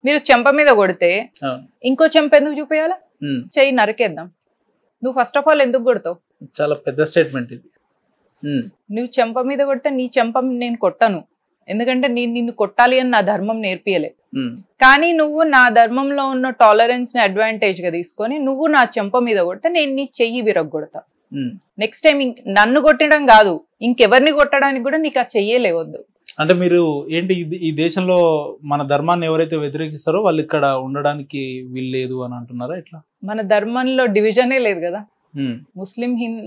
మీరు చెంప మీద కొడితే ఇంకో చెంప ఎందుకు చూపించాలా? చెయ్యి నరికేద్దాం. నువ్వు ఫస్ట్ ఆఫ్ ఆల్ ఎందుకు కొడతావు? చాలా పెద్ద స్టేట్మెంట్ ఇది. నువ్వు చెంప మీద కొడితే నీ చెంప నేను కొట్టను, ఎందుకంటే నేను నిన్ను కొట్టాలి అని నా ధర్మం నేర్పియలే. కానీ నువ్వు నా ధర్మంలో ఉన్న టాలరెన్స్ ని అడ్వాంటేజ్ గా తీసుకొని నువ్వు నా చెంప మీద కొడితే నేను నీ చెయ్యి విరగొడతా. నెక్స్ట్ టైం నన్ను కొట్టడం కాదు, ఇంకెవరిని కొట్టడానికి కూడా నీకు ఆ చెయ్యలేవద్దు. అంటే మీరు ఏంటి ఈ దేశంలో మన ధర్మాన్ని ఎవరైతే వ్యతిరేకిస్తారో వాళ్ళు ఇక్కడ ఉండడానికి వీల్లేదు అని అంటున్నారా? ఇట్లా మన ధర్మంలో డివిజనే లేదు కదా.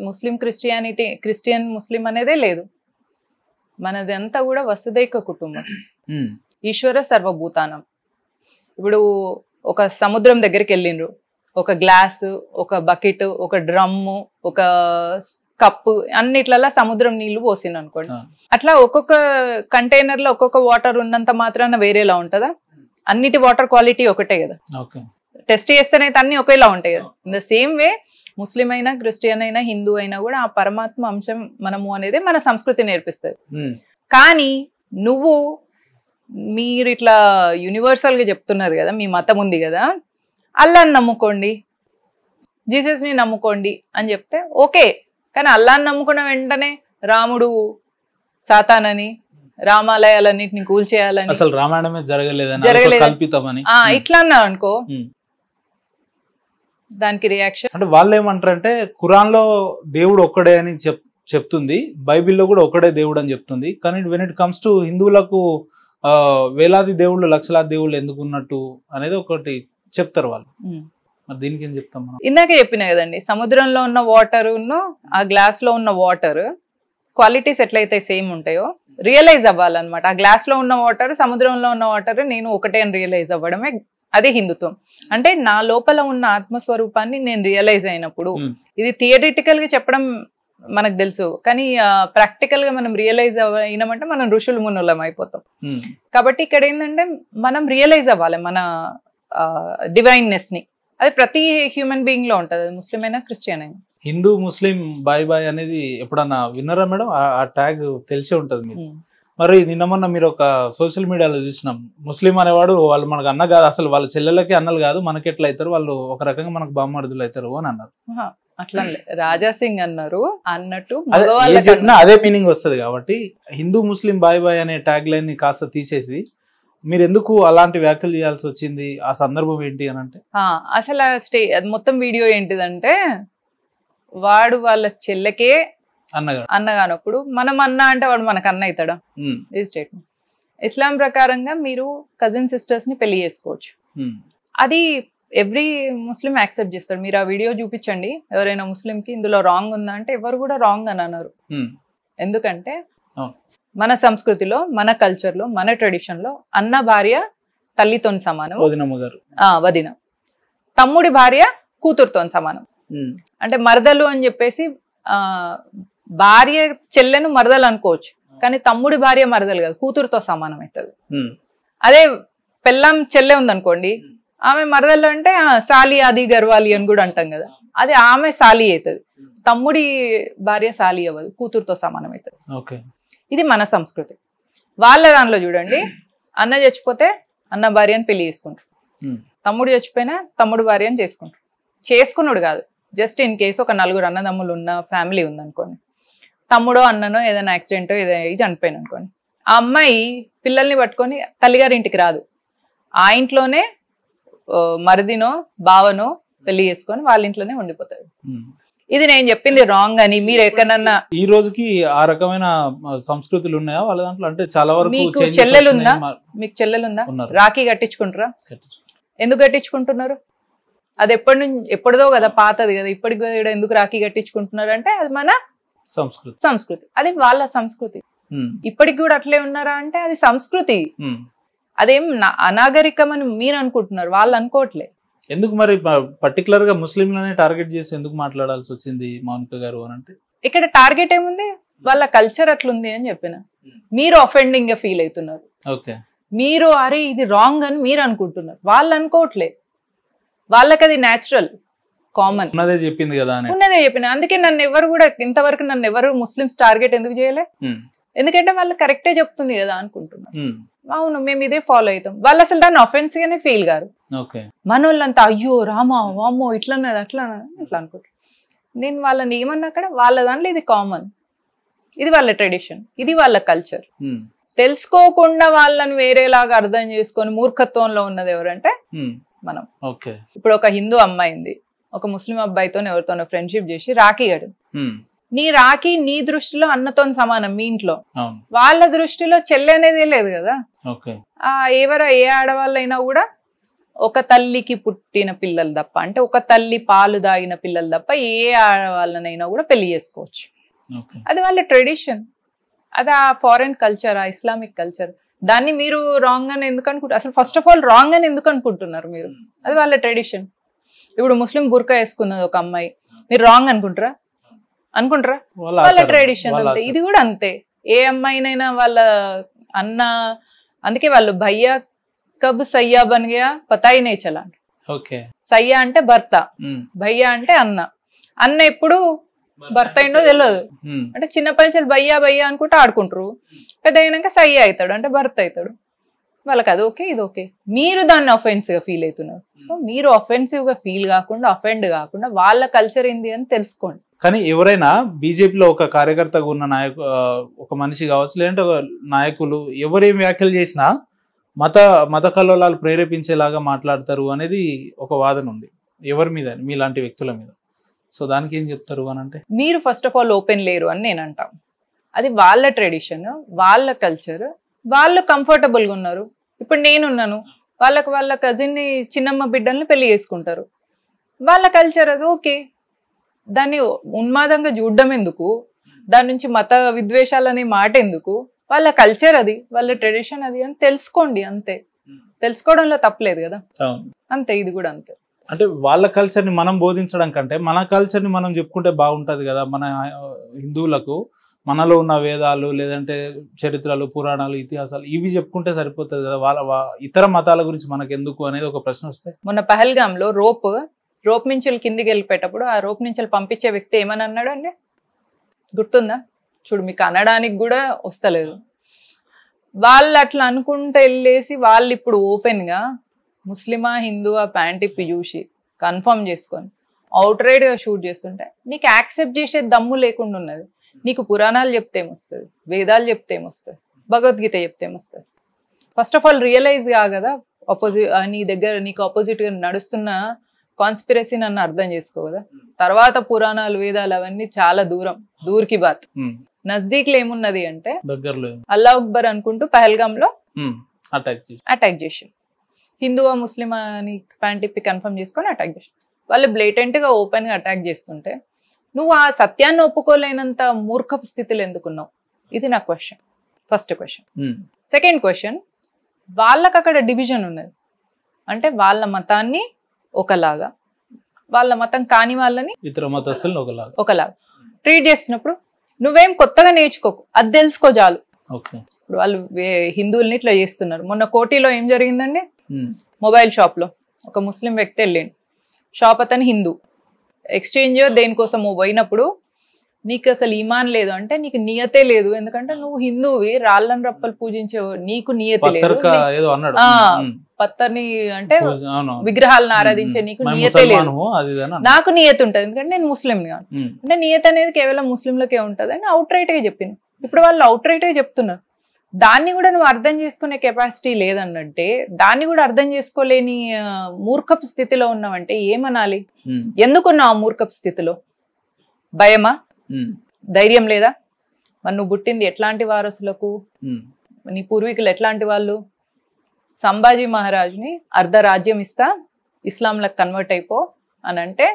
ముస్లిం క్రిస్టియానిటీ, క్రిస్టియన్ ముస్లిం అనేదే లేదు. మనదంతా కూడా వసుదైక కుటుంబం, ఈశ్వర సర్వభూతానం. ఇప్పుడు ఒక సముద్రం దగ్గరికి వెళ్ళిండ్రు, ఒక గ్లాసు, ఒక బకెట్, ఒక డ్రమ్ము, ఒక కప్పు, అన్నిట్లలో సముద్రం నీళ్లు పోసింది అనుకోండి. అట్లా ఒక్కొక్క కంటైనర్ లో ఒక్కొక్క వాటర్ ఉన్నంత మాత్రాన వేరేలా ఉంటుందా? అన్నిటి వాటర్ క్వాలిటీ ఒకటే కదా. టెస్ట్ చేస్తేనైతే అన్ని ఒకేలా ఉంటాయి కదా. ఇన్ ద సేమ్ వే ముస్లిం అయినా, క్రిస్టియన్ అయినా, హిందూ అయినా కూడా ఆ పరమాత్మ అంశం మనము అనేది మన సంస్కృతి నేర్పిస్తుంది. కానీ మీరు ఇట్లా యూనివర్సల్ గా చెప్తున్నారు కదా, మీ మతం ఉంది కదా, అల్లాని నమ్ముకోండి, జీసస్ ని నమ్ముకోండి అని చెప్తే ఓకే. కానీ అల్లాని నమ్ముకున్న వెంటనే రాముడు సాతానని, రామాలయాలన్నిటిని కూల్చేయాలని, అసలు రామాయణమే జరగలేదు ఇట్లా అన్నా అనుకో, దానికి రియాక్షన్ అంటే వాళ్ళు ఏమంటారంటే ఖురాన్ లో దేవుడు ఒక్కడే అని చెప్తుంది, బైబిల్లో కూడా ఒక్కడే దేవుడు అని చెప్తుంది. కానీ వెన్ ఇట్ కమ్స్ టు హిందువులకు వేలాది దేవుళ్ళు, లక్షలాది దేవుళ్ళు ఎందుకు ఉన్నట్టు అనేది ఒకటి చెప్తారు వాళ్ళు. మరి దీనికి ఏం చెప్తాం మనం? ఇందాకే చెప్పినా కదండి, సముద్రంలో ఉన్న వాటర్ ఆ గ్లాస్ లో ఉన్న వాటర్ క్వాలిటీస్ ఎట్లయితే సేమ్ ఉంటాయో రియలైజ్ అవ్వాలన్నమాట. ఆ గ్లాస్ లో ఉన్న వాటర్, సముద్రంలో ఉన్న వాటర్ నేను ఒకటే అని రియలైజ్ అవ్వడమే అదే హిందుత్వం. అంటే నా లోపల ఉన్న ఆత్మస్వరూపాన్ని నేను రియలైజ్ అయినప్పుడు, ఇది థియరిటికల్ గా చెప్పడం మనకు తెలుసు, కానీ ప్రాక్టికల్ గా మనం రియలైజ్ అయినామంటే మనం ఋషులు మునులం అయిపోతాం. కాబట్టి ఇక్కడ ఏంటంటే మనం రియలైజ్ అవ్వాలి మన డివైన్నెస్ ని. అది ప్రతి హ్యూమన్ బీయింగ్ లో ఉంటది, ముస్లిం అయినా క్రిస్టియన్ అయినా. హిందూ ముస్లిం బాయ్ బాయ్ అనేది ఎప్పుడన్నా విన్నారా మేడం? ఆ ట్యాగ్ తెలిసే ఉంటది మీకు. మరి నిన్న మొన్న మీరు ఒక సోషల్ మీడియాలో చూసినాం, ముస్లిం అనేవాడు వాళ్ళు మనకు అన్న కాదు, అసలు వాళ్ళ చెల్లెలకి అన్నలు కాదు, మనకి ఎట్లా అవుతారు వాళ్ళు, ఒక రకంగా మనకు బామ్మర్దులు అవుతారు అని అన్నారు. అట్లా రాజా సింగ్ అన్నారు అన్నట్టు అదే మీనింగ్ వస్తుంది. కాబట్టి హిందూ ముస్లిం బాయ్ బాయ్ అనే ట్యాగ్ లైన్ ని కాస్త తీసేసి మీరు ఎందుకు అలాంటి వ్యాఖ్యలు చేయాల్సి వచ్చింది? ఆ సందర్భం ఏంటి అని అంటే, అసలు మొత్తం వీడియో ఏంటిదంటే, వాడు వాళ్ళ చెల్లెకే అన్నగానప్పుడు మనం అన్న అంటే వాడు మనకు అన్న అవుతాడా? ఇది స్టేట్మెంట్. ఇస్లాం ప్రకారంగా మీరు కజిన్ సిస్టర్స్ ని పెళ్లి చేసుకోవచ్చు, అది ఎవ్రీ ముస్లిం యాక్సెప్ట్ చేస్తాడు. మీరు ఆ వీడియో చూపించండి ఎవరైనా ముస్లింకి, ఇందులో రాంగ్ ఉందా అంటే ఎవరు కూడా రాంగ్ అని అన్నారు. ఎందుకంటే మన సంస్కృతిలో, మన కల్చర్ లో, మన ట్రెడిషన్ లో అన్న భార్య తల్లితో సమానం, వదిన. తమ్ముడి భార్య కూతురుతో సమానం. అంటే మరదలు అని చెప్పేసి భార్య చెల్లెను మరదలు అనుకోవచ్చు, కానీ తమ్ముడి భార్య మరదలు కాదు, కూతురుతో సమానం అవుతుంది. అదే పెళ్ళాం చెల్లె ఉందనుకోండి, ఆమె మరదలు అంటే సాలి ఆది గర్వాలి అని కూడా అంటాం కదా, అది ఆమె సాలి అవుతుంది. తమ్ముడి భార్య సాలి అవ్వదు, కూతురుతో సమానం అవుతుంది. ఇది మన సంస్కృతి. వాళ్ళ దానిలో చూడండి, అన్న చచ్చిపోతే అన్న భార్యని పెళ్లి చేసుకుంటారు, తమ్ముడు చచ్చిపోయినా తమ్ముడు భార్యని చేసుకుంటారు. చేసుకున్నాడు కాదు, జస్ట్ ఇన్ కేసు ఒక 4 అన్నదమ్ములు ఉన్న ఫ్యామిలీ ఉందనుకోండి, తమ్ముడో అన్ననో ఏదైనా యాక్సిడెంటో ఏదైనా చనిపోయిన అనుకోండి, ఆ అమ్మాయి పిల్లల్ని పట్టుకొని తల్లిగారి ఇంటికి రాదు, ఆ ఇంట్లోనే మరిదినో బావనో పెళ్లి చేసుకొని వాళ్ళ ఇంట్లోనే ఉండిపోతారు. ఇది నేను చెప్పింది రాంగ్ అని మీరు ఎక్కడన్నా, ఈ రోజుకి ఆ రకమైన సంస్కృతులు ఉన్నాయా వాళ్ళ దాంట్లో? అంటే చాలా వరకు మీకు చెల్లెలుందా? మీకు చెల్లెలుందా? రాఖీ కట్టించుకుంటారా? ఎందుకు కట్టించుకుంటున్నారు? అది ఎప్పటిదో కదా, పాతది కదా. ఇప్పటికి ఎందుకు రాఖీ కట్టించుకుంటున్నారు అంటే అది మన సంస్కృతి, అది వాళ్ళ సంస్కృతి. ఇప్పటికి కూడా అట్లే ఉన్నారా అంటే అది సంస్కృతి. అదేం అనాగరికం అని మీరు అనుకుంటున్నారు, వాళ్ళు అనుకోవట్లే. ఎందుకు మరి పర్టికులర్ గా ముస్లింలనే టార్గెట్ చేసి ఎందుకు మాట్లాడాల్సి వచ్చింది మౌనిక గారు అని అంటే? ఇక్కడ టార్గెట్ ఏముంది, వాళ్ళ కల్చర్ అట్లుంది అని చెప్పిన. మీరు అఫెండింగ్ గా ఫీల్ అవుతున్నారు, మీరు అరే ఇది రాంగ్ అని మీరు అనుకుంటున్నారు, వాళ్ళు అనుకోవట్లే. వాళ్ళకి అది న్యాచురల్, కామన్, ఉన్నదే చెప్పింది కదా, ఉన్నదే చెప్పిన. అందుకే నన్ను ఎవరు కూడా ఇంతవరకు నన్ను ఎవరు ముస్లిమ్స్ టార్గెట్ ఎందుకు చేయలే? ఎందుకంటే వాళ్ళు కరెక్టే చెప్తుంది కదా అనుకుంటున్నారు. అవును మేము ఇదే ఫాలో అవుతాం. వాళ్ళు అసలు దాన్ని అఫెన్స్ గానే ఫీల్ గారు. మనోళ్ళంతా అయ్యో రామా వామ్మో ఇట్లన్నది అట్లా ఇట్లా అనుకుంటారు. నేను వాళ్ళని ఏమన్నా అక్కడ వాళ్ళ దాంట్లో ఇది కామన్, ఇది వాళ్ళ ట్రెడిషన్, ఇది వాళ్ళ కల్చర్. తెలుసుకోకుండా వాళ్ళని వేరేలాగా అర్థం చేసుకొని మూర్ఖత్వంలో ఉన్నది ఎవరంటే మనం. ఇప్పుడు ఒక హిందూ అమ్మాయింది ఒక ముస్లిం అబ్బాయితో ఎవరితోనో ఫ్రెండ్షిప్ చేసి రాఖీ గడు. నీ రాఖీ నీ దృష్టిలో అన్నతో సమానం మీ ఇంట్లో, వాళ్ళ దృష్టిలో చెల్లి అనేది లేదు కదా. ఏ ఆడవాళ్ళైనా కూడా ఒక తల్లికి పుట్టిన పిల్లలు తప్ప, అంటే ఒక తల్లి పాలు దాగిన పిల్లలు తప్ప ఏ ఆడవాళ్ళనైనా కూడా పెళ్లి చేసుకోవచ్చు. అది వాళ్ళ ట్రెడిషన్, అది ఆ ఫారెన్ కల్చర్, ఆ ఇస్లామిక్ కల్చర్. దాన్ని మీరు రాంగ్ అని ఎందుకు అనుకుంటారు? అసలు ఫస్ట్ ఆఫ్ ఆల్ రాంగ్ అని ఎందుకు అనుకుంటున్నారు మీరు? అది వాళ్ళ ట్రెడిషన్. ఇప్పుడు ముస్లిం బుర్కా వేసుకున్నది ఒక అమ్మాయి, మీరు రాంగ్ అనుకుంటారా? వాళ్ళ ట్రెడిషన్ అంతే, ఇది కూడా అంతే. ఏ అమ్మాయినైనా వాళ్ళ అన్న, అందుకే వాళ్ళు భయ్యా కబ్ సయ్యా బన్ గయా పతా హీ నహీ చలా. సయ్యా అంటే భర్త, భయ్యా అంటే అన్న. అన్న ఎప్పుడు భర్త అయిందో తెలియదు, అంటే చిన్నప్పటి నుంచి భయ్యా భయ్యా అనుకుంటూ ఆడుకుంటారు. పెద్ద అయినాక సయ్యా అవుతాడు అంటే భర్త అవుతాడు. వాళ్ళకి అది ఓకే ఇది ఓకే. మీరు దాన్ని అఫెన్సివ్ గా ఫీల్ అవుతున్నారు. సో మీరు అఫెన్సివ్ గా ఫీల్ కాకుండా, అఫెండ్ కాకుండా వాళ్ళ కల్చర్ ఏంది అని తెలుసుకోండి. కానీ ఎవరైనా బీజేపీలో ఒక కార్యకర్తగా ఉన్న ఒక మనిషి కావచ్చు, లేదంటే ఒక నాయకులు ఎవరేం వ్యాఖ్యలు చేసినా మత కల్లోలాలు ప్రేరేపించేలాగా మాట్లాడతారు అనేది ఒక వాదన ఉంది ఎవరి మీద, మీలాంటి వ్యక్తుల మీద. సో దానికి ఏం చెప్తారు అని అంటే, మీరు ఫస్ట్ ఆఫ్ ఆల్ ఓపెన్ లేరు అని నేను అంటాం. అది వాళ్ళ ట్రెడిషన్, వాళ్ళ కల్చర్, వాళ్ళు కంఫర్టబుల్గా ఉన్నారు. ఇప్పుడు నేనున్నాను, వాళ్ళ కజిన్ని చిన్నమ్మ బిడ్డల్ని పెళ్లి చేసుకుంటారు, వాళ్ళ కల్చర్ అది ఓకే. దాన్ని ఉన్మాదంగా చూడడం ఎందుకు? దాని నుంచి మత విద్వేషాలనే మాట ఎందుకు? వాళ్ళ కల్చర్ అది, వాళ్ళ ట్రెడిషన్ అది అని తెలుసుకోండి అంతే. తెలుసుకోవడంలో తప్పలేదు కదా, అంతే. ఇది కూడా అంతే. అంటే వాళ్ళ కల్చర్ని మనం బోధించడం కంటే మన కల్చర్ని మనం చెప్పుకుంటే బాగుంటుంది కదా. మన హిందువులకు మనలో ఉన్న వేదాలు, లేదంటే చరిత్రలు, పురాణాలు, ఇతిహాసాలు ఇవి చెప్పుకుంటే సరిపోతుంది కదా. ఇతర మతాల గురించి మనకు ఎందుకు అనేది ఒక ప్రశ్న వస్తే, మొన్న పహల్గాంలో రోప్ నుంచి కిందికి వెళ్ళిపోయేటప్పుడు ఆ రోప్ నుంచి పంపించే వ్యక్తి ఏమని అన్నాడు అండి, గుర్తుందా? చూడు, మీకు అనడానికి కూడా వస్తలేదు. వాళ్ళు అట్లా అనుకుంటే వెళ్ళేసి వాళ్ళు ఇప్పుడు ఓపెన్ గా ముస్లిమా హిందువా ప్యాంట్ ఇప్పి చూసి కన్ఫర్మ్ చేసుకొని అవుట్ రైడ్ గా షూట్ చేస్తుంటే నీకు యాక్సెప్ట్ చేసే దమ్ము లేకుండా ఉన్నది. నీకు పురాణాలు చెప్తే ఏమొస్తుంది, వేదాలు చెప్తే ఏమొస్తుంది, భగవద్గీత చెప్తే ఏమొస్తుంది? ఫస్ట్ ఆఫ్ ఆల్ రియలైజ్ గా కదా నీకు ఆపోజిట్ గా నడుస్తున్న కాన్స్పిరసీ నన్ను అర్థం చేసుకో కదా. తర్వాత పురాణాలు వేదాలు అవన్నీ చాలా దూర్కి బాత్. నజ్దీక్లో ఏమున్నది అంటే అల్లా అక్బర్ అనుకుంటూ పహల్గాంలో అటాక్ చేసి హిందువా ముస్లిమా అని ప్యాంట్ ఇప్పి కన్ఫర్మ్ చేసుకొని అటాక్ చేసి వాళ్ళు బ్లేటెంట్ గా ఓపెన్ గా అటాక్ చేస్తుంటే నువ్వు ఆ సత్యాన్ని ఒప్పుకోలేనంత మూర్ఖపు స్థితిలో ఎందుకున్నావు? ఇది నా question, first question. Second question, వాళ్ళకి అక్కడ డివిజన్ ఉన్నది అంటే వాళ్ళ మతాన్ని ఒకలాగా, వాళ్ళ మతం కాని వాళ్ళని ఇతర మతస్థులను ఒకలాగా ట్రీట్ చేస్తున్నప్పుడు నువ్వేం కొత్తగా నేర్చుకోకు, అది తెలుసుకో చాలు. ఇప్పుడు వాళ్ళు హిందువుల్ని ఇట్లా చేస్తున్నారు. మొన్న కోటిలో ఏం జరిగిందండి, మొబైల్ షాప్ లో ఒక ముస్లిం వ్యక్తి వెళ్ళిండు. షాప్ అతను హిందూ, ఎక్స్చేంజ్ దేనికోసం పోయినప్పుడు నీకు అసలు ఈమాన్ లేదు అంటే నీకు నియతే లేదు, ఎందుకంటే నువ్వు హిందువువి, రాళ్ళని రప్పలు పూజించే నీకు నియతే లేదు. పత్తర్ని అంటే విగ్రహాలను ఆరాధించే నీకు నియతే లేదు. నాకు నియత ఉంటది ఎందుకంటే నేను ముస్లిం కాదు. అంటే నియత అనేది కేవలం ముస్లింలకే ఉంటది అని అవుట్ రైట్ గా చెప్పింది. ఇప్పుడు వాళ్ళు అవుట్ రైట్ గా చెప్తున్నారు. దాన్ని కూడా నువ్వు అర్థం చేసుకునే కెపాసిటీ లేదన్నట్టే, దాన్ని కూడా అర్థం చేసుకోలేని మూర్ఖపు స్థితిలో ఉన్నావంటే ఏమనాలి? ఎందుకున్నావు ఆ మూర్ఖపు స్థితిలో? భయమా? ధైర్యం లేదా? మరి నువ్వు పుట్టింది ఎట్లాంటి వారసులకు? నీ పూర్వీకులు ఎట్లాంటి వాళ్ళు? సంభాజీ మహారాజుని అర్ధ రాజ్యం ఇస్తా, ఇస్లాంలకు కన్వర్ట్ అయిపో అని అంటే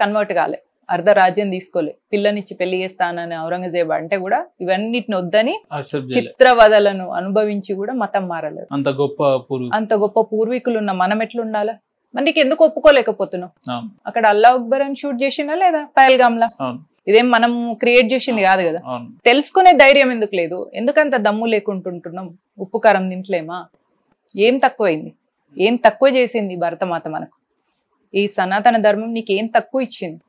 కన్వర్ట్ కాలే, అర్ధ రాజ్యం తీసుకోలే. పిల్లనిచ్చి పెళ్లి చేస్తానని ఔరంగజేబు అంటే కూడా ఇవన్నిటిని వద్దని చిత్రవదలను అనుభవించి కూడా మతం మారలేదు. అంత గొప్ప పూర్వీకులు ఉన్న మనం ఎట్లుండాలా? మరి నీకు ఎందుకు ఒప్పుకోలేకపోతున్నావు? అక్కడ అల్లా అక్బర్ అని షూట్ చేసినా లేదా పహల్గాంలా? ఇదేం మనం క్రియేట్ చేసింది కాదు కదా. తెలుసుకునే ధైర్యం ఎందుకు లేదు? ఎందుకంత దమ్ము లేకుంటుంటున్నాం? ఉప్పు కారం తింటలేమా? ఏం తక్కువైంది? ఏం తక్కువ చేసింది భరతమాత మనకు? ఈ సనాతన ధర్మం నీకేం తక్కువ ఇచ్చింది?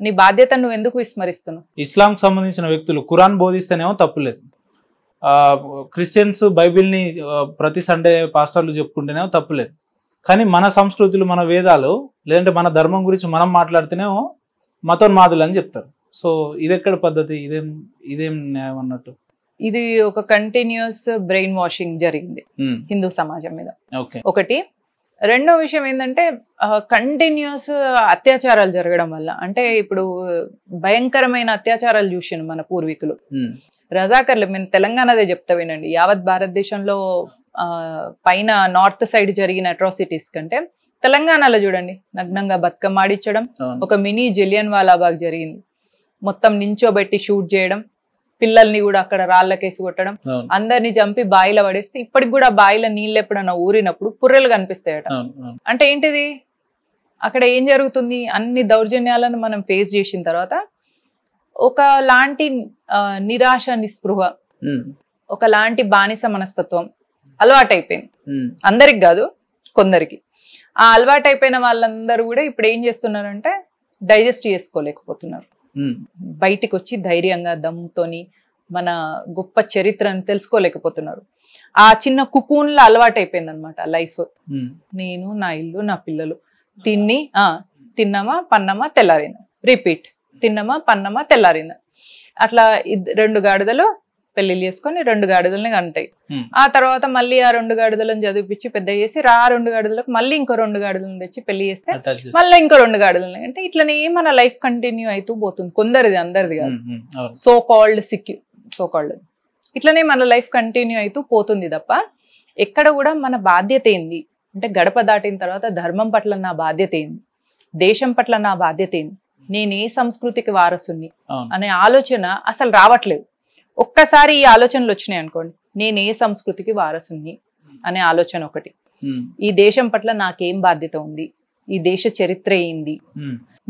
నీ బాధ్యత నువ్వు ఎందుకు విస్మరిస్తున్నావు? ఇస్లాం సంబంధించిన వ్యక్తులు ఖురాన్ బోధిస్తేనేమో తప్పులేదు, క్రిస్టియన్స్ బైబిల్ని ప్రతి సండే పాస్టర్లు చెప్పుకుంటేనేమో తప్పులేదు, కానీ మన సంస్కృతులు, మన వేదాలు, లేదంటే మన ధర్మం గురించి మనం మాట్లాడితేనేమో మతోన్మాదులు అని చెప్తారు. సో ఇది ఎక్కడ పద్ధతి? ఇదేం న్యాయం అన్నట్టు? ఇది ఒక కంటిన్యూస్ బ్రెయిన్ వాషింగ్ జరిగింది హిందూ సమాజం మీద ఒకటి. రెండో విషయం ఏంటంటే కంటిన్యూస్ అత్యాచారాలు జరగడం వల్ల, అంటే ఇప్పుడు భయంకరమైన అత్యాచారాలు చూసాను మన పూర్వీకులు, రజాకర్లు. మేము తెలంగాణదే చెప్తా వినండి, యావత్ భారతదేశంలో పైన నార్త్ సైడ్ జరిగిన అట్రాసిటీస్ కంటే తెలంగాణలో చూడండి, నగ్నంగా బతుకమ్మ ఆడించడం, ఒక మినీ జలియన్ వాలాబాగ్ జరిగింది, మొత్తం నించోబెట్టి షూట్ చేయడం, పిల్లల్ని కూడా అక్కడ రాళ్ళకేసి కొట్టడం, అందరినీ చంపి బాయిలో పడేస్తే ఇప్పటికి కూడా బాయిలో నీళ్ళు ఎప్పుడన్నా ఊరినప్పుడు పుర్రెలు కనిపిస్తాయట. అంటే ఏంటిది? అక్కడ ఏం జరుగుతుంది? అన్ని దౌర్జన్యాలను మనం ఫేస్ చేసిన తర్వాత ఒకలాంటి నిరాశ, నిస్పృహ, ఒకలాంటి బానిస మనస్తత్వం అలవాటైపోయింది. అందరికి కాదు, కొందరికి. ఆ అలవాటైపోయిన వాళ్ళందరూ కూడా ఇప్పుడు ఏం చేస్తున్నారంటే డైజెస్ట్ చేసుకోలేకపోతున్నారు. బయటికి వచ్చి ధైర్యంగా దమ్ముతోని మన గొప్ప చరిత్రను తెలుసుకోలేకపోతున్నారు. ఆ చిన్న కుకూన్లో అలవాటైపోయింది అనమాట లైఫ్. నేను, నా ఇల్లు, నా పిల్లలు, తిన్నామా పన్నమా తెల్లారిందా, రిపీట్, తిన్నామా పన్నమా తెల్లారిందా. అట్లా 2 గాడిదలు పెళ్లిళ్ళు చేసుకొని 2 గాడిదల్ని కంటాయి. ఆ తర్వాత మళ్ళీ ఆ 2 గాడిదలను చదివిపించి పెద్ద చేసి 2 గాడిదలకు మళ్ళీ ఇంకో 2 గాడిదలను తెచ్చి పెళ్లి చేస్తే మళ్ళీ ఇంకో 2 గాడిదలని, అంటే ఇట్లనే మన లైఫ్ కంటిన్యూ అవుతూ పోతుంది. కొందరిది, అందరిది కాదు. సో కాల్డ్ ఇట్లనే మన లైఫ్ కంటిన్యూ అవుతూ పోతుంది తప్ప ఎక్కడ కూడా మన బాధ్యత ఏంది అంటే, గడప దాటిన తర్వాత ధర్మం పట్ల నా బాధ్యత ఏంది, దేశం పట్ల నా బాధ్యత ఏంది, నేను ఏ సంస్కృతికి వారసుని అనే ఆలోచన అసలు రావట్లేదు. ఒక్కసారి ఈ ఆలోచనలు వచ్చినాయి అనుకోండి, నేను ఏ సంస్కృతికి వారసుని అనే ఆలోచన ఒకటి, ఈ దేశం పట్ల నాకేం బాధ్యత ఉంది, ఈ దేశ చరిత్ర ఏంది,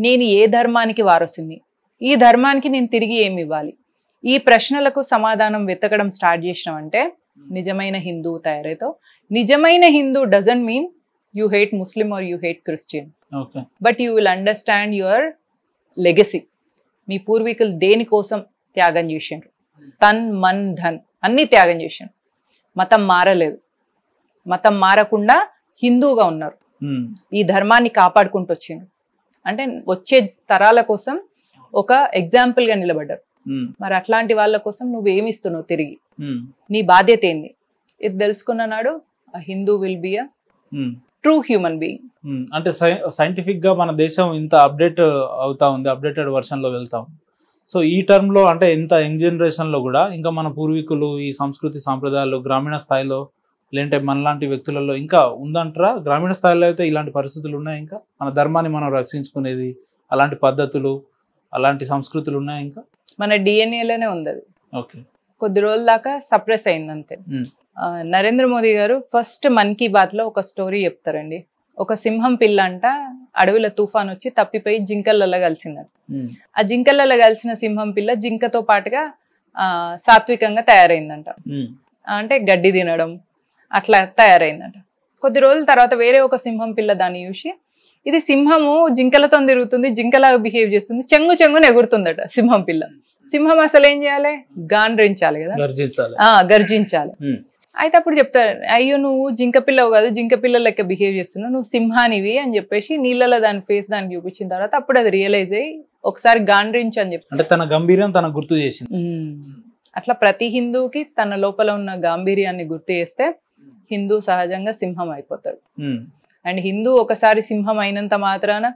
నేను ఏ ధర్మానికి వారసుని, ఈ ధర్మానికి నేను తిరిగి ఏమి ఇవ్వాలి, ఈ ప్రశ్నలకు సమాధానం వెతకడం స్టార్ట్ చేసినామంటే నిజమైన హిందూ తయారైతావు. నిజమైన Hindu doesn't mean you hate Muslim or you hate Christian, but you will understand your legacy. మీ పూర్వీకులు దేనికోసం త్యాగం చేసిండ్రు, తన్ మన్ ధన్ అన్ని త్యాగం చేసిండ్రు. మతం మారలేదు, మతం మారకుండా హిందూగా ఉన్నారు, ఈ ధర్మాన్ని కాపాడుకుంటూ వచ్చిండ్రు. అంటే వచ్చే తరాల కోసం ఒక ఎగ్జాంపుల్ గా నిలబడ్డారు. మరి అట్లాంటి వాళ్ళ కోసం నువ్వేమి ఇస్తున్నావు తిరిగి, నీ బాధ్యత ఏంది? ఇది తెలుసుకున్న నాడు ఆ Hindu will be a true human being. అంటే సైంటిఫిక్ గా మన దేశం ఇంత అప్డేట్ అవుతా ఉంది, అప్డేటెడ్ వర్షన్ లో వెళ్తాం. సో ఈ టర్మ్ లో అంటే ఇంత యంగ్ జనరేషన్ లో కూడా ఇంకా మన పూర్వీకులు ఈ సంస్కృతి సాంప్రదాయాలు గ్రామీణ స్థాయిలో లేదంటే మనలాంటి వ్యక్తులలో ఇంకా ఉందంటారా? గ్రామీణ స్థాయిలో అయితే ఇలాంటి పరిస్థితులు ఉన్నాయి, ఇంకా మన ధర్మాన్ని మనం రక్షించుకునేది అలాంటి పద్ధతులు, అలాంటి సంస్కృతులు ఉన్నాయి ఇంకా మన డిఎన్ఏలోనే ఉంది. ఓకే, కొద్ది రోజుల దాకా సప్రెస్ అయింది అంతే. నరేంద్ర మోదీ గారు ఫస్ట్ మన్ కీ బాత్ లో ఒక స్టోరీ చెప్తారండి. ఒక సింహం పిల్ల అంట అడవిలో తుఫాన్ వచ్చి తప్పిపోయి జింకలలో కలిసిందట. ఆ జింకలలో కలిసిన సింహం పిల్ల జింకతో పాటుగా సాత్వికంగా తయారైందంట. అంటే గడ్డి తినడం అట్లా తయారైందంట. కొద్ది రోజుల తర్వాత వేరే ఒక సింహం పిల్ల దాన్ని చూసి, ఇది సింహము జింకలతో తిరుగుతుంది, జింకలాగా బిహేవ్ చేస్తుంది, చెంగుని ఎగురుతుందట సింహం పిల్ల. సింహం అసలు ఏం చేయాలి? గాండ్రించాలి కదా, గర్జించాలి. అయితే అప్పుడు చెప్తారు, అయ్యో నువ్వు జింక పిల్లవు కాదు, జింక పిల్ల లెక్క బిహేవ్ చేస్తున్నావు, నువ్వు సింహానివి అని చెప్పేసి నీళ్ళలో దాని ఫేస్ దానికి చూపించిన తర్వాత అప్పుడు అది రియలైజ్ అయ్యి ఒకసారి గాండ్రించి అని చెప్పి, అంటే తన గంభీర్యం తన గుర్తు చేసింది. అట్లా ప్రతి హిందూకి తన లోపల ఉన్న గాంభీర్యాన్ని గుర్తు చేస్తే హిందూ సహజంగా సింహం అయిపోతాడు. అండ్ హిందూ ఒకసారి సింహం అయినంత మాత్రాన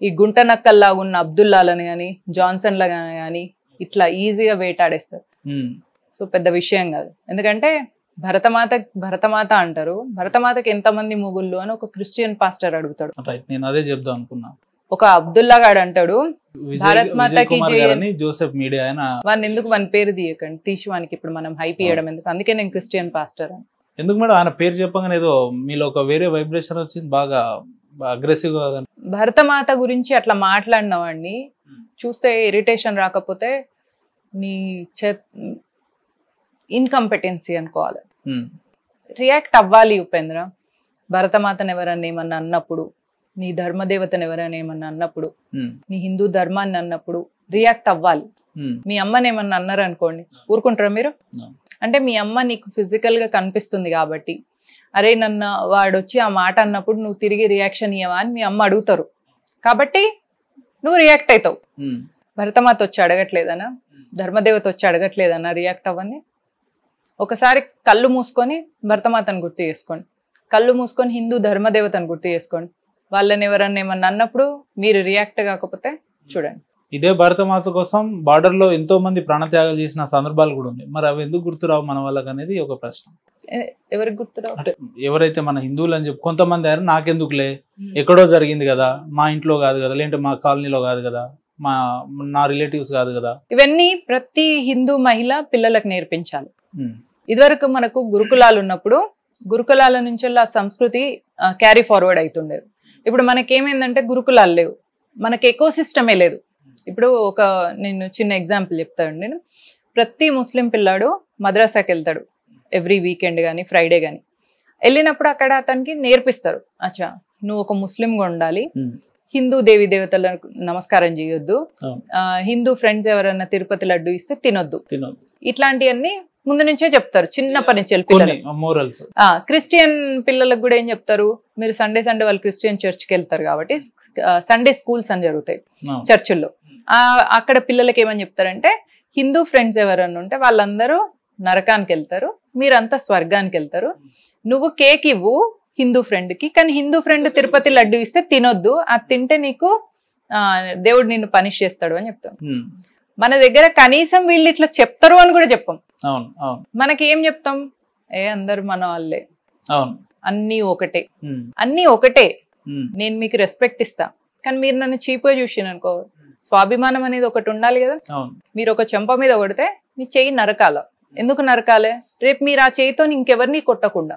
ఈ గుంట నక్కల్లాగా ఉన్న అబ్దుల్లాలని కానీ జాన్సన్ల కానీ ఇట్లా ఈజీగా వేటాడేస్తారు. సో పెద్ద విషయం కాదు. ఎందుకంటే భరతమాత అంటారు, భరతమాతకి ఎంతమంది మొగుళ్ళు అని ఒక క్రిస్టియన్ పాస్టర్ అడుగుతాడు. నేను అదే చెప్దాం అనుకున్నా. ఒక అబ్దుల్లా గాడు అంటాడు, భారత్ మాతకి జోసెఫ్ మీడియా వాడిని ఎందుకు మన పేరు తీయకండి, తీసి వానికి ఇప్పుడు మనం హైప్ ఇవ్వడం ఎందుకు, అందుకే నేను క్రిస్టియన్ పాస్టర్ అని. ఎందుకు మేడం ఆయన పేరు చెప్పగానే ఏదో మీలో ఒక వేరే వైబ్రేషన్ వచ్చింది, బాగా అగ్రెసివ్ గా. భరతమాత గురించి అట్లా మాట్లాడిన వాడిని చూస్తే ఇరిటేషన్ రాకపోతే నీ ఇన్కంపెటెన్సీ అనుకోవాలి. రియాక్ట్ అవ్వాలి ఉపేంద్ర. భరతమాతను ఎవరన్నా ఏమన్నా అన్నప్పుడు, నీ ధర్మదేవతను ఎవరైనా ఏమన్నా అన్నప్పుడు, నీ హిందూ ధర్మాన్ని అన్నప్పుడు రియాక్ట్ అవ్వాలి. మీ అమ్మని ఏమన్నా అన్నారు అనుకోండి, ఊరుకుంటారా మీరు? అంటే మీ అమ్మ నీకు ఫిజికల్ గా కనిపిస్తుంది కాబట్టి, అరే నన్ను వాడు వచ్చి ఆ మాట అన్నప్పుడు నువ్వు తిరిగి రియాక్షన్ ఇవ్వవా అని మీ అమ్మ అడుగుతారు కాబట్టి నువ్వు రియాక్ట్ అవుతావు. భరతమాత వచ్చి అడగట్లేదనా, ధర్మదేవత వచ్చి అడగట్లేదనా రియాక్ట్ అవ్వండి. ఒకసారి కళ్ళు మూసుకొని భరతమాతను గుర్తు చేసుకోండి, కళ్ళు మూసుకొని హిందూ ధర్మదేవతను గుర్తు చేసుకోండి. వాళ్ళని ఎవరన్నా ఏమన్నా అన్నప్పుడు మీరు రియాక్ట్ కాకపోతే చూడండి. ఇదే భరతమాత కోసం బార్డర్ లో ఎంతో మంది ప్రాణత్యాగాలు చేసిన సందర్భాలు కూడా ఉన్నాయి. మరి అవి ఎందుకు గుర్తురావు మన వాళ్ళకి అనేది ఒక ప్రశ్న. ఎవరికి గుర్తురావు అంటే ఎవరైతే మన హిందువులు అని చెప్పి కొంతమంది అయ్యారు, నాకెందుకులే ఎక్కడో జరిగింది కదా, మా ఇంట్లో కాదు కదా, లేదంటే మా కాలనీలో కాదు కదా, నా రిలేటివ్స్ కాదు కదా. ఇవన్నీ ప్రతి హిందూ మహిళ పిల్లలకు నేర్పించాలి. ఇదివరకు మనకు గురుకులాలు ఉన్నప్పుడు గురుకులాల నుంచి ఆ సంస్కృతి క్యారీ ఫార్వర్డ్ అవుతుండేది. ఇప్పుడు మనకేమైందంటే గురుకులాలు లేవు, మనకి ఎకో సిస్టమే లేదు. ఇప్పుడు నేను చిన్న ఎగ్జాంపుల్ చెప్తాను. నేను ప్రతి ముస్లిం పిల్లాడు మద్రసాకి వెళ్తాడు ఎవ్రీ వీకెండ్ కానీ ఫ్రైడే కానీ. వెళ్ళినప్పుడు అక్కడ అతనికి నేర్పిస్తారు, అచ్చా నువ్వు ఒక ముస్లింగా ఉండాలి, హిందూ దేవి దేవతలకు నమస్కారం చేయొద్దు, హిందూ ఫ్రెండ్స్ ఎవరన్నా తిరుపతి లడ్డు ఇస్తే తినొద్దు, ఇట్లాంటివన్నీ ముందు నుంచే చెప్తారు చిన్నప్పటి నుంచి మోరల్స్. క్రిస్టియన్ పిల్లలకు కూడా ఏం చెప్తారు, మీరు సండే వాళ్ళు క్రిస్టియన్ చర్చ్కి వెళ్తారు కాబట్టి సండే స్కూల్స్ అని జరుగుతాయి చర్చిల్లో. అక్కడ పిల్లలకి ఏమని చెప్తారంటే, హిందూ ఫ్రెండ్స్ ఎవరన్నా ఉంటే వాళ్ళందరూ నరకానికి వెళ్తారు, మీరంతా స్వర్గానికి వెళ్తారు, నువ్వు కేక్ ఇవ్వు హిందూ ఫ్రెండ్కి, కానీ హిందూ ఫ్రెండ్ తిరుపతి లడ్డు ఇస్తే తినొద్దు, అది తింటే నీకు దేవుడు నిన్ను పనిష్ చేస్తాడు అని చెప్తాం. మన దగ్గర కనీసం వీళ్ళు ఇట్లా చెప్తారు అని కూడా చెప్పాం. మనకి ఏం చెప్తాం, అందరు మన వాళ్ళే, అన్నీ ఒకటే, అన్నీ ఒకటే, నేను మీకు రెస్పెక్ట్ ఇస్తా, కానీ మీరు నన్ను చీప్గా చూసిన అనుకో, స్వాభిమానం అనేది ఒకటి ఉండాలి కదా. మీరు ఒక చెంప మీద కొడితే మీ చెయ్యి నరకాల, ఎందుకు నరకాలే, రేపు మీరు ఆ చేయితో ఇంకెవరిని కొట్టకుండా